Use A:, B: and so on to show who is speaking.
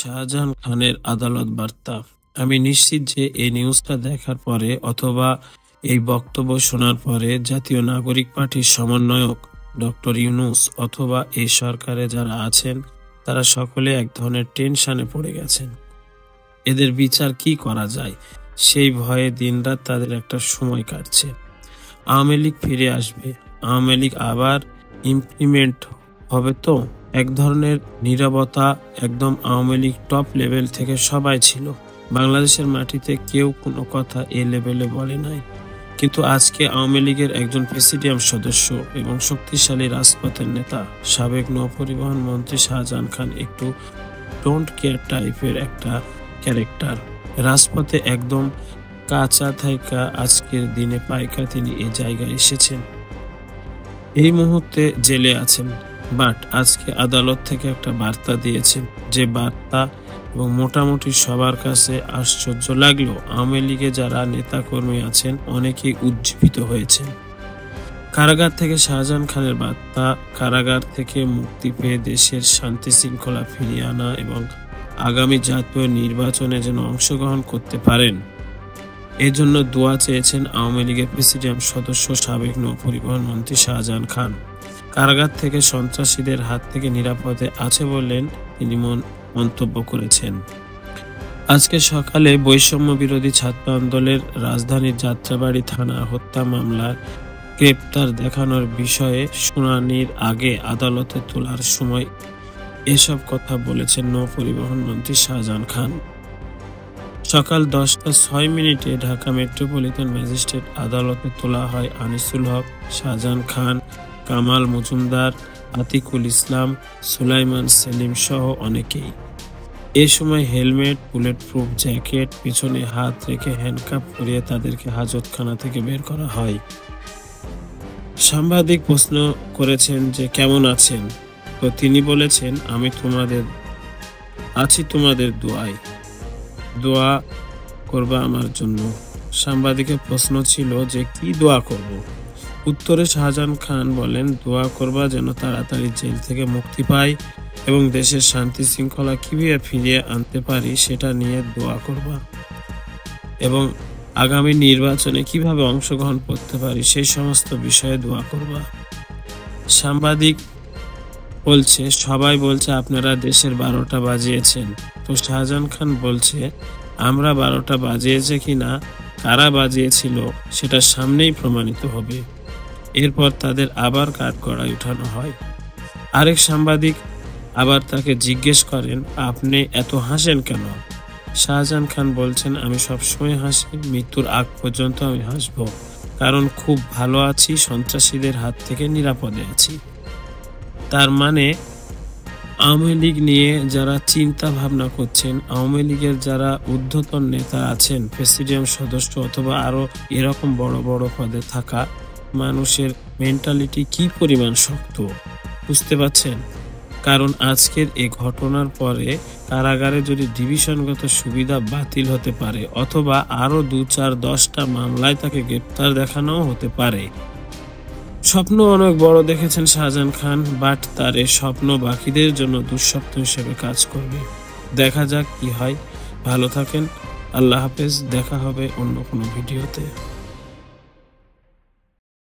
A: শাহজাহান খানের আদালত বার্তা। আমি নিশ্চিত যে এই নিউজটা দেখার পরে অথবা এই বক্তব্য শোনার পরে জাতীয় নাগরিক পার্টির সমন্বয়ক ডক্টর ইউনূস অথবা এই সরকারে যারা আছেন তারা সকলে এক ধরনের টেনশনে পড়ে গেছেন। এদের বিচার কি করা যায় সেই ভয়ে দিনরাত তাদের একটা সময় কাটছে। আওয়ামী লীগ ফিরে আসবে, আওয়ামী লীগ আবার ইমপ্লিমেন্ট হবে তো এক ধরনের নীরবতা। একদম আওয়ামী লীগ টপ লেভেল থেকে সবাই ছিল, বাংলাদেশের মাটিতে কেউ কোনো কথা এ লেভেলে বলে নাই। কিন্তু আজকে আওয়ামী লীগের একজন প্রেসিডিয়াম সদস্য এবং শক্তিশালী রাজপথের নেতা সাবেক নৌপরিবহন মন্ত্রী শাহজাহান খান একটু ডোন্ট কেয়ার টাইপের একটা ক্যারেক্টার। রাজপথে একদম কাঁচা থাইকা আজকের দিনে পাইকা তিনি এই জায়গায় এসেছেন। এই মুহূর্তে জেলে আছেন, বাট আজকে আদালত থেকে একটা বার্তা দিয়েছেন, যে বার্তা এবং মোটামুটি সবার কাছে আশ্চর্য লাগলো। আওয়ামী লীগে যারা নেতাকর্মী আছেন অনেকেই উজ্জীবিত হয়েছেন। কারাগার থেকে শাহজাহান খানের বার্তা, কারাগার থেকে মুক্তি পেয়ে দেশের শান্তি শৃঙ্খলা ফিরিয়ে আনা এবং আগামী জাতীয় নির্বাচনে যেন অংশগ্রহণ করতে পারেন এজন্য দোয়া চেয়েছেন আওয়ামী লীগের প্রেসিডিয়াম সদস্য সাবেক নৌপরিবহন মন্ত্রী শাহজাহান খান। কারাগার থেকে সন্ত্রাসীদের হাত থেকে নিরাপদে আছে বললেন তিনি মন্তব্য করেছেন। আজকে সকালে বৈষম্য বিরোধী ছাত্র আন্দোলনের রাজধানীর যাত্রাবাড়ি থানা হত্যা মামলার গ্রেপ্তার দেখানোর বিষয়ে শুনানির আগে আদালতে তোলার সময় এসব কথা বলেছেন নৌপরিবহন মন্ত্রী শাহজাহান খান। সকাল 10:06 ঢাকা মেট্রোপলিটন ম্যাজিস্ট্রেট আদালতে তোলা হয় আনিসুল হক, শাহজাহান খান, কামাল মজুমদার, আতিকুল ইসলাম, সুলাইমান সেলিম সহ অনেকেই। এ সময় হেলমেট, বুলেট প্রুফ জ্যাকেট, পিছনে হাত রেখে হ্যান্ডকাপ পরিয়ে তাদেরকে হাজতখানা থেকে বের করা হয়। সাংবাদিক প্রশ্ন করেছেন যে কেমন আছেন, তো তিনি বলেছেন আমি তোমাদের দোয়ায়, দোয়া করবা আমার জন্য। সাংবাদিকের প্রশ্ন ছিল যে কি দোয়া করব। উত্তরে শাহজাহান খান বলেন দোয়া করবা যেন তাড়াতাড়ি জেল থেকে মুক্তি পাই এবং দেশের শান্তি শৃঙ্খলা কিভাবে ফিরিয়ে আনতে পারি সেটা নিয়ে দোয়া করবা এবং আগামী নির্বাচনে কিভাবে অংশগ্রহণ করতে পারি সেই সমস্ত বিষয়ে দোয়া করবা। সাংবাদিক বলছে সবাই বলছে আপনারা দেশের 12টা বাজিয়েছেন, তো শাহজাহান খান বলছে আমরা 12টা বাজিয়েছে কিনা, কারা বাজিয়েছিল সেটা সামনেই প্রমাণিত হবে। এরপর তাদের আবার কাঠগড়ায় উঠানো হয়। আরেক সাংবাদিক আবার তাকে জিজ্ঞেস করেন আপনি এত হাসেন কেন? শাহজাহান খান বলছেন আমি সবসময় হাসি, মৃত্যুর আগ পর্যন্ত আমি হাসব, কারণ খুব ভালো আছি, সন্ত্রাসীদের হাত থেকে নিরাপদে আছি। তার মানে আওয়ামী লীগ নিয়ে যারা চিন্তা ভাবনা করছেন, আওয়ামী লীগের যারা ঊর্ধ্বতন নেতা আছেন, প্রেসিডিয়াম সদস্য অথবা আরো এরকম বড় বড় পদে থাকা মানুষের মেন্টালিটি কি পরিমাণ শক্ত বুঝতে পারছেন। কারণ আজকের এই ঘটনার পরে কারাগারে যদি ডিভিশনগত সুবিধা বাতিল হতে পারে অথবা আরো 2-4-10টা মামলায় তাকে গ্রেপ্তার দেখানো হতে পারে। স্বপ্ন অনেক বড় দেখেছেন শাহজাহান খান, বাট তার এই স্বপ্ন বাকিদের জন্য দুঃস্বপ্ন হিসেবে কাজ করবে। দেখা যাক কি হয়। ভালো থাকেন, আল্লাহ হাফেজ, দেখা হবে অন্য কোনো ভিডিওতে।